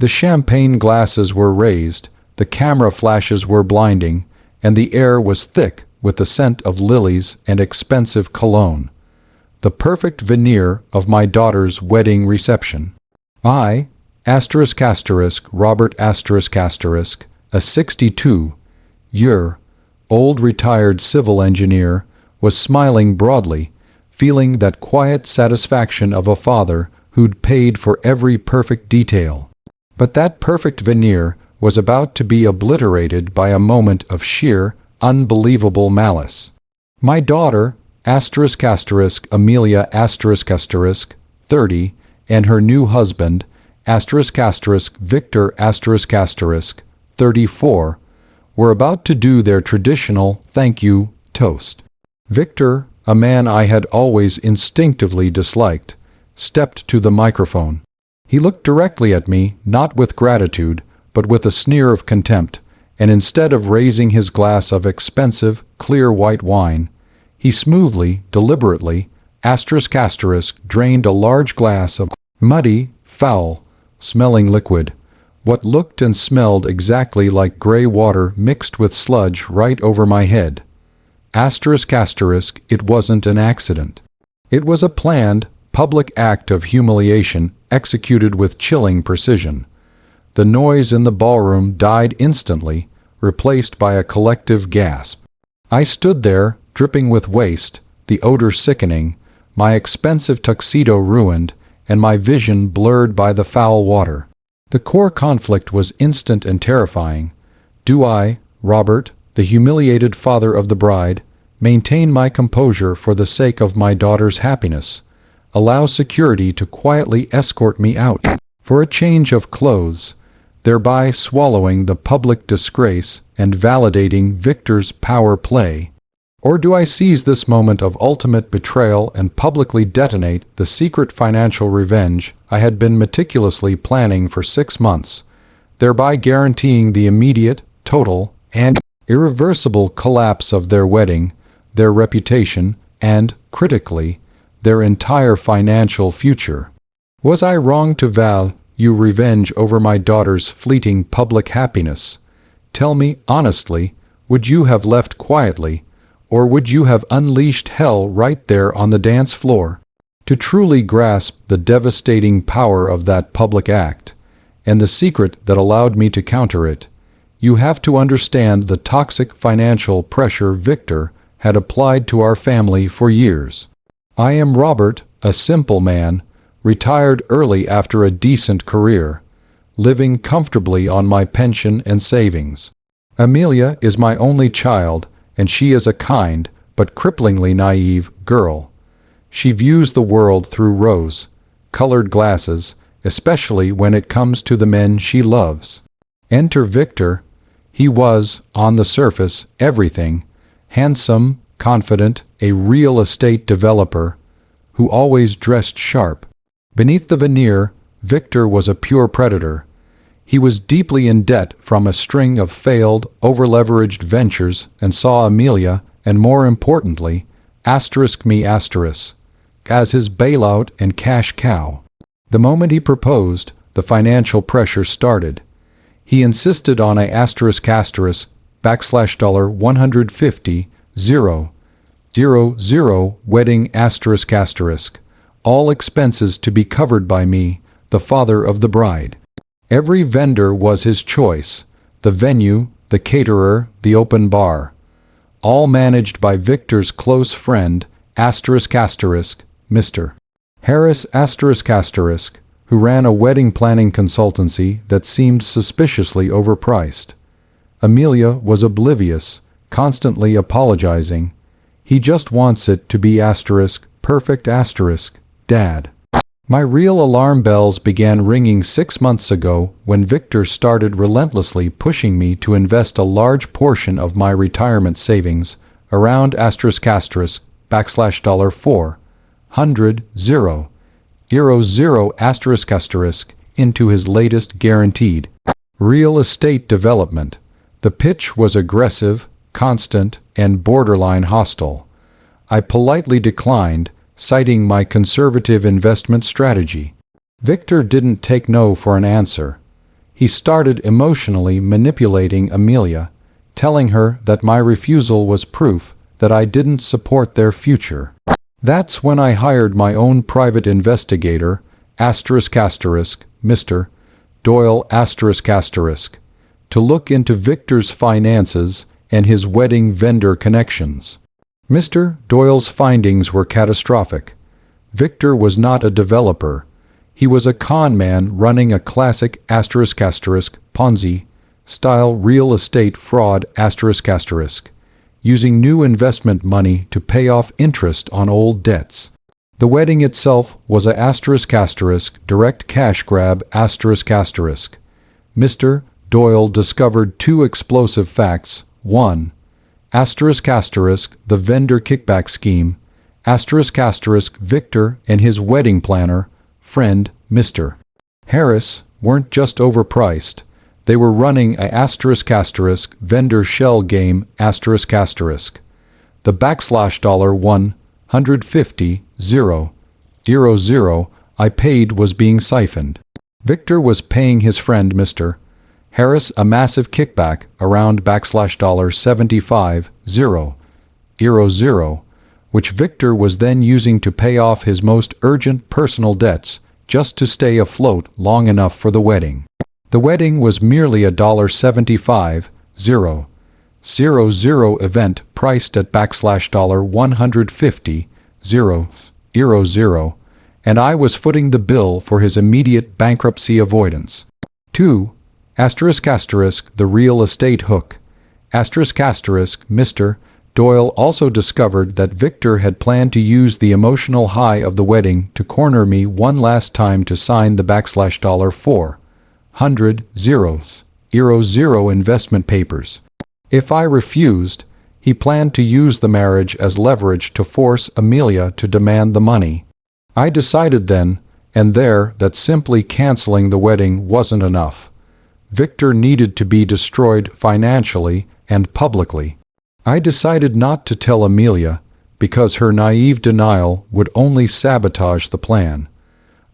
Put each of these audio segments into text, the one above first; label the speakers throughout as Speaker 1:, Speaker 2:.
Speaker 1: The champagne glasses were raised, the camera flashes were blinding, and the air was thick with the scent of lilies and expensive cologne. The perfect veneer of my daughter's wedding reception. I, Robert a 62-year-old retired civil engineer, was smiling broadly, feeling that quiet satisfaction of a father who'd paid for every perfect detail. But that perfect veneer was about to be obliterated by a moment of sheer, unbelievable malice. My daughter, Amelia *30, and her new husband, Victor *34, were about to do their traditional thank you toast. Victor, a man I had always instinctively disliked, stepped to the microphone. He looked directly at me, not with gratitude, but with a sneer of contempt, and instead of raising his glass of expensive, clear white wine, he smoothly, deliberately, drained a large glass of muddy, foul-smelling liquid, what looked and smelled exactly like gray water mixed with sludge right over my head. It wasn't an accident. It was a planned, public act of humiliation executed with chilling precision. The noise in the ballroom died instantly, replaced by a collective gasp. I stood there, dripping with waste, the odor sickening, my expensive tuxedo ruined, and my vision blurred by the foul water. The core conflict was instant and terrifying. Do I, Robert, the humiliated father of the bride, maintain my composure for the sake of my daughter's happiness? Allow security to quietly escort me out for a change of clothes, thereby swallowing the public disgrace and validating Victor's power play? Or do I seize this moment of ultimate betrayal and publicly detonate the secret financial revenge I had been meticulously planning for 6 months, thereby guaranteeing the immediate, total, and irreversible collapse of their wedding, their reputation, and, critically, their entire financial future? Was I wrong to value revenge over my daughter's fleeting public happiness? Tell me honestly, would you have left quietly, or would you have unleashed hell right there on the dance floor? To truly grasp the devastating power of that public act, and the secret that allowed me to counter it, you have to understand the toxic financial pressure Victor had applied to our family for years. I am Robert, a simple man, retired early after a decent career, living comfortably on my pension and savings. Amelia is my only child, and she is a kind, but cripplingly naive, girl. She views the world through rose-colored glasses, especially when it comes to the men she loves. Enter Victor. He was, on the surface, everything: handsome, confident, a real estate developer, who always dressed sharp. Beneath the veneer, Victor was a pure predator. He was deeply in debt from a string of failed, over-leveraged ventures and saw Amelia, and more importantly, as his bailout and cash cow. The moment he proposed, the financial pressure started. He insisted on a $150,000 wedding all expenses to be covered by me, the father of the bride. Every vendor was his choice: the venue, the caterer, the open bar. All managed by Victor's close friend, Mr. Harris who ran a wedding planning consultancy that seemed suspiciously overpriced. Amelia was oblivious, constantly apologizing. He just wants it to be perfect Dad. My real alarm bells began ringing 6 months ago when Victor started relentlessly pushing me to invest a large portion of my retirement savings, around $400,000, into his latest guaranteed real estate development. The pitch was aggressive, constant, and borderline hostile. I politely declined, citing my conservative investment strategy. Victor didn't take no for an answer. He started emotionally manipulating Amelia, telling her that my refusal was proof that I didn't support their future. That's when I hired my own private investigator, Mr. Doyle, to look into Victor's finances and his wedding vendor connections. Mr. Doyle's findings were catastrophic. Victor was not a developer. He was a con man running a classic Ponzi-style real estate fraud using new investment money to pay off interest on old debts. The wedding itself was a direct cash grab Mr. Doyle discovered two explosive facts. 1. The vendor kickback scheme. Victor and his wedding planner, friend, Mr. Harris, weren't just overpriced. They were running a vendor shell game The $150,000 I paid was being siphoned. Victor was paying his friend Mr. Harris a massive kickback around $75,000, which Victor was then using to pay off his most urgent personal debts just to stay afloat long enough for the wedding. The wedding was merely a $75,000 event priced at $150,000, and I was footing the bill for his immediate bankruptcy avoidance. 2. The real estate hook. Mr. Doyle also discovered that Victor had planned to use the emotional high of the wedding to corner me one last time to sign the $400,000 investment papers. If I refused, he planned to use the marriage as leverage to force Amelia to demand the money. I decided then and there that simply canceling the wedding wasn't enough. Victor needed to be destroyed financially and publicly. I decided not to tell Amelia because her naive denial would only sabotage the plan.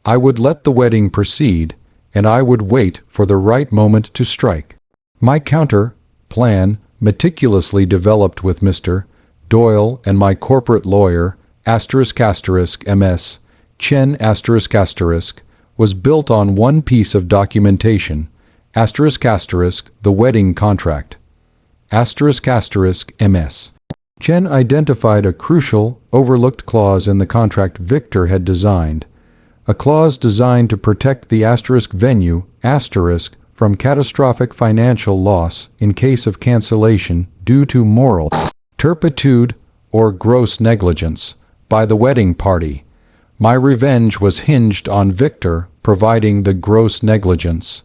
Speaker 1: I would let the wedding proceed, and I would wait for the right moment to strike. My counter-plan, meticulously developed with Mr. Doyle and my corporate lawyer, MS, Chen was built on one piece of documentation, the wedding contract. MS. Chen identified a crucial, overlooked clause in the contract Victor had designed, a clause designed to protect the venue from catastrophic financial loss in case of cancellation due to moral turpitude or gross negligence by the wedding party. My revenge was hinged on Victor providing the gross negligence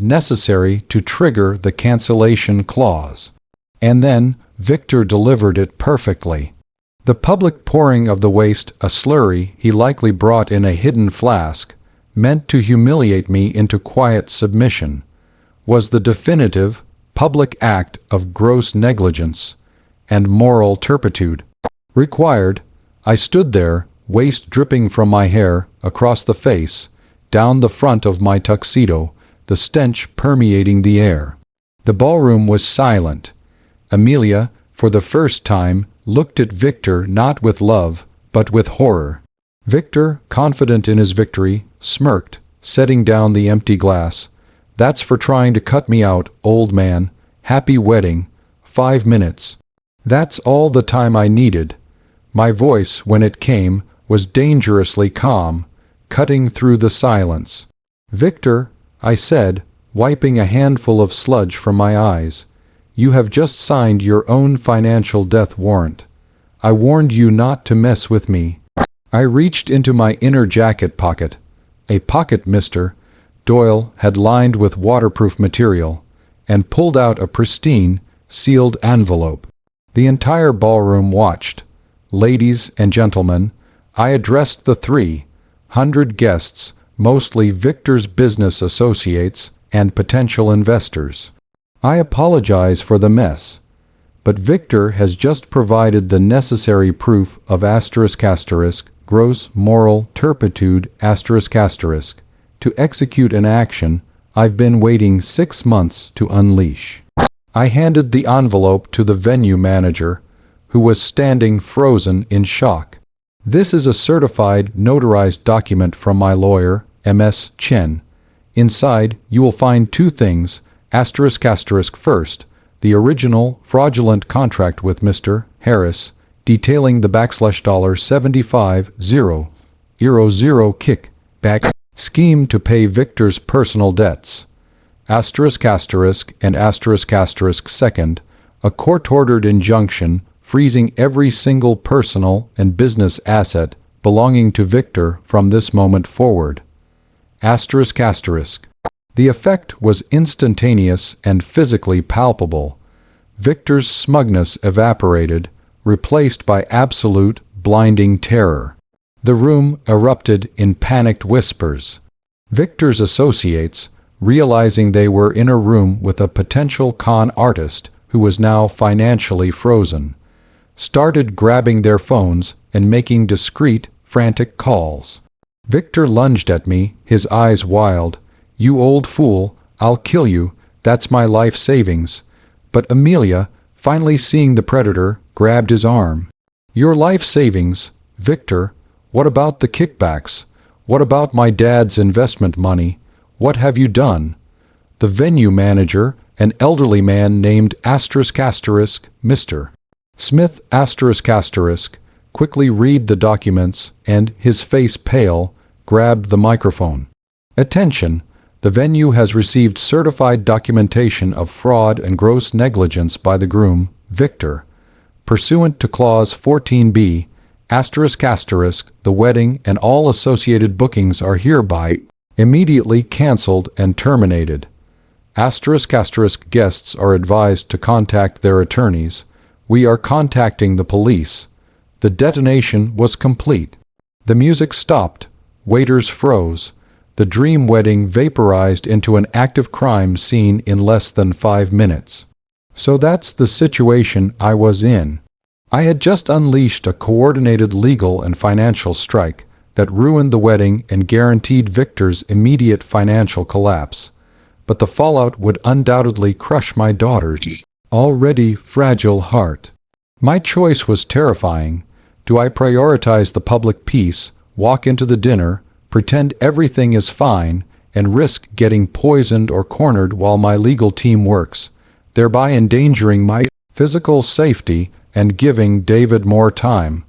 Speaker 1: necessary to trigger the cancellation clause. And then Victor delivered it perfectly. The public pouring of the waste, a slurry he likely brought in a hidden flask, meant to humiliate me into quiet submission, was the definitive, public act of gross negligence and moral turpitude. Required, I stood there, waste dripping from my hair, across the face, down the front of my tuxedo, the stench permeating the air. The ballroom was silent. Amelia, for the first time, looked at Victor not with love, but with horror. Victor, confident in his victory, smirked, setting down the empty glass. "That's for trying to cut me out, old man. Happy wedding. 5 minutes." That's all the time I needed. My voice, when it came, was dangerously calm, cutting through the silence. "Victor," I said, wiping a handful of sludge from my eyes, "you have just signed your own financial death warrant. I warned you not to mess with me." I reached into my inner jacket pocket, a pocket Mr. Doyle had lined with waterproof material, and pulled out a pristine, sealed envelope. The entire ballroom watched. "Ladies and gentlemen," I addressed the 300 guests, mostly Victor's business associates and potential investors. "I apologize for the mess, but Victor has just provided the necessary proof of gross moral turpitude to execute an action I've been waiting 6 months to unleash. I handed the envelope to the venue manager, who was standing frozen in shock. This is a certified, notarized document from my lawyer, M.S. Chen. Inside, you will find 2 things, asterisk asterisk first, the original fraudulent contract with Mr. Harris, detailing the $75,000 kickback scheme to pay Victor's personal debts. Asterisk asterisk and asterisk asterisk second, a court-ordered injunction freezing every single personal and business asset belonging to Victor from this moment forward. Asterisk asterisk. The effect was instantaneous and physically palpable. Victor's smugness evaporated, replaced by absolute, blinding terror. The room erupted in panicked whispers. Victor's associates, realizing they were in a room with a potential con artist who was now financially frozen, started grabbing their phones and making discreet, frantic calls. Victor lunged at me, his eyes wild. "You old fool, I'll kill you, that's my life savings." But Amelia, finally seeing the predator, grabbed his arm. "Your life savings, Victor? What about the kickbacks? What about my dad's investment money? What have you done?" The venue manager, an elderly man named asterisk asterisk Mr. Smith asterisk asterisk, quickly read the documents and, his face pale, grabbed the microphone. "Attention! The venue has received certified documentation of fraud and gross negligence by the groom, Victor. Pursuant to Clause 14b, asterisk asterisk, the wedding and all associated bookings are hereby immediately cancelled and terminated. Asterisk asterisk guests are advised to contact their attorneys. We are contacting the police." The detonation was complete. The music stopped. Waiters froze. The dream wedding vaporized into an active crime scene in less than 5 minutes. So that's the situation I was in. I had just unleashed a coordinated legal and financial strike that ruined the wedding and guaranteed Victor's immediate financial collapse. But the fallout would undoubtedly crush my daughter's already fragile heart. My choice was terrifying. Do I prioritize the public peace, walk into the dinner, pretend everything is fine, and risk getting poisoned or cornered while my legal team works, thereby endangering my physical safety and giving David more time?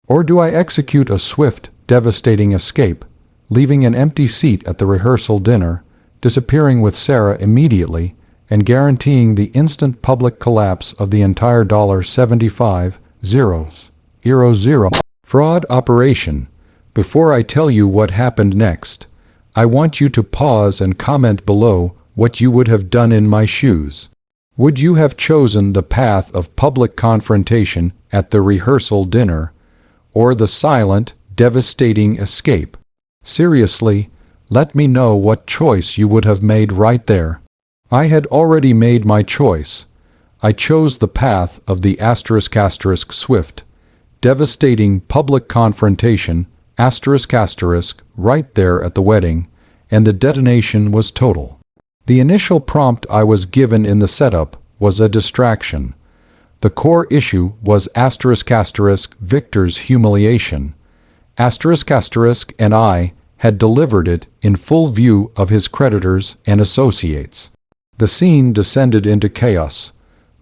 Speaker 1: Or do I execute a swift, devastating escape, leaving an empty seat at the rehearsal dinner, disappearing with Sarah immediately, and guaranteeing the instant public collapse of the entire $75,000 fraud operation? Before I tell you what happened next, I want you to pause and comment below what you would have done in my shoes. Would you have chosen the path of public confrontation at the rehearsal dinner, or the silent, devastating escape? Seriously, let me know what choice you would have made right there. I had already made my choice. I chose the path of the asterisk asterisk swift, devastating public confrontation asterisk asterisk right there at the wedding, and the detonation was total. The initial prompt I was given in the setup was a distraction. The core issue was asterisk asterisk Victor's humiliation. Asterisk asterisk and I had delivered it in full view of his creditors and associates. The scene descended into chaos.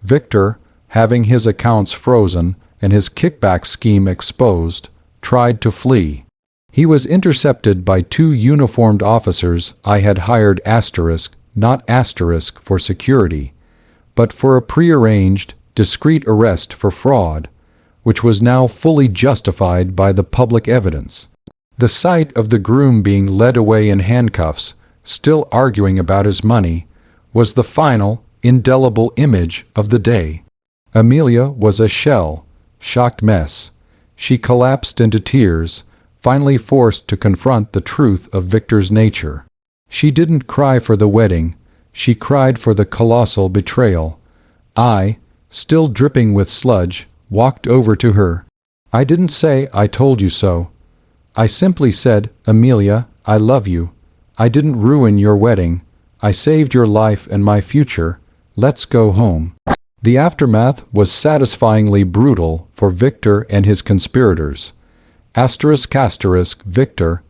Speaker 1: Victor, having his accounts frozen and his kickback scheme exposed, tried to flee. He was intercepted by 2 uniformed officers I had hired asterisk, not asterisk for security, but for a prearranged, discreet arrest for fraud, which was now fully justified by the public evidence. The sight of the groom being led away in handcuffs, still arguing about his money, was the final, indelible image of the day. Amelia was a shell, shocked mess. She collapsed into tears, finally forced to confront the truth of Victor's nature. She didn't cry for the wedding, she cried for the colossal betrayal. I, still dripping with sludge, walked over to her. I didn't say "I told you so." I simply said, "Amelia, I love you. I didn't ruin your wedding. I saved your life and my future. Let's go home." The aftermath was satisfyingly brutal for Victor and his conspirators. Victor,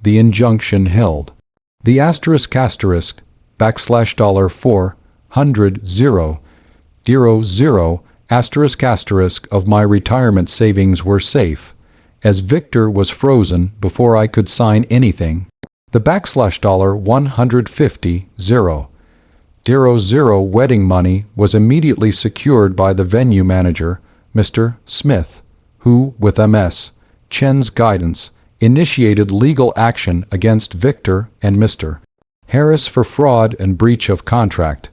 Speaker 1: the injunction held. The $400,000 of my retirement savings were safe, as Victor was frozen before I could sign anything. The $150,000 wedding money was immediately secured by the venue manager, Mr. Smith, who, with Ms. Chen's guidance, initiated legal action against Victor and Mr. Harris for fraud and breach of contract.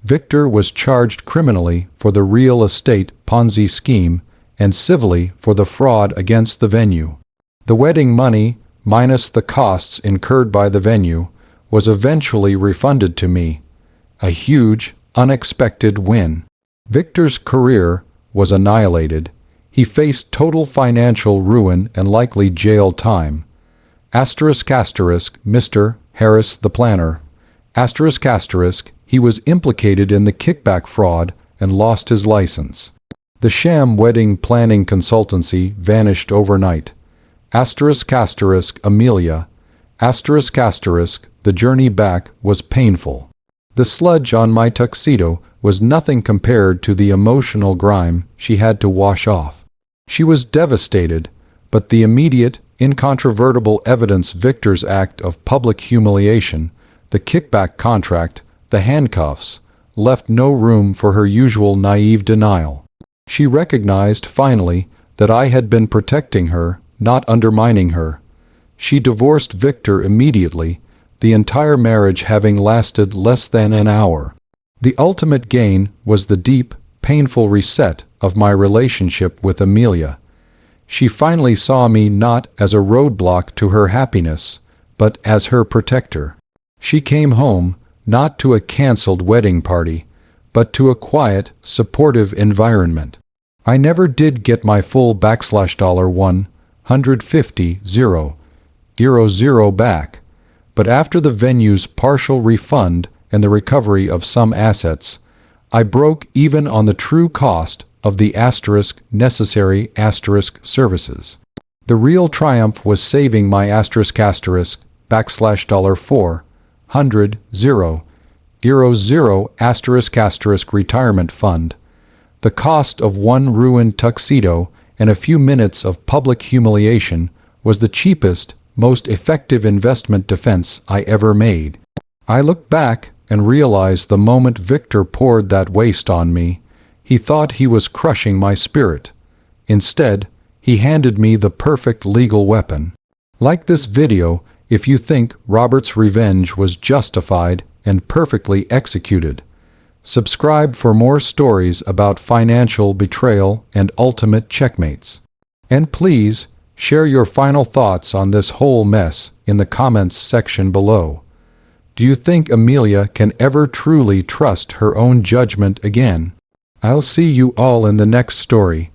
Speaker 1: Victor was charged criminally for the real estate Ponzi scheme and civilly for the fraud against the venue. The wedding money, minus the costs incurred by the venue, was eventually refunded to me. A huge, unexpected win. Victor's career was annihilated. He faced total financial ruin and likely jail time. Mr. Harris the planner. He was implicated in the kickback fraud and lost his license. The sham wedding planning consultancy vanished overnight. Amelia. The journey back was painful. The sludge on my tuxedo was nothing compared to the emotional grime she had to wash off. She was devastated, but the immediate, incontrovertible evidence Victor's act of public humiliation, the kickback contract, the handcuffs, left no room for her usual naive denial. She recognized, finally, that I had been protecting her, not undermining her. She divorced Victor immediately, the entire marriage having lasted less than an hour. The ultimate gain was the deep, painful reset of my relationship with Amelia. She finally saw me not as a roadblock to her happiness, but as her protector. She came home, not to a canceled wedding party, but to a quiet, supportive environment. I never did get my full $150,000 back, but after the venue's partial refund and the recovery of some assets, I broke even on the true cost of the necessary services. The real triumph was saving my $400,000 retirement fund. The cost of one ruined tuxedo and a few minutes of public humiliation was the cheapest, most effective investment defense I ever made. I look back and realize the moment Victor poured that waste on me, he thought he was crushing my spirit. Instead, he handed me the perfect legal weapon. Like this video if you think Robert's revenge was justified and perfectly executed. Subscribe for more stories about financial betrayal and ultimate checkmates. And please, share your final thoughts on this whole mess in the comments section below. Do you think Amelia can ever truly trust her own judgment again? I'll see you all in the next story.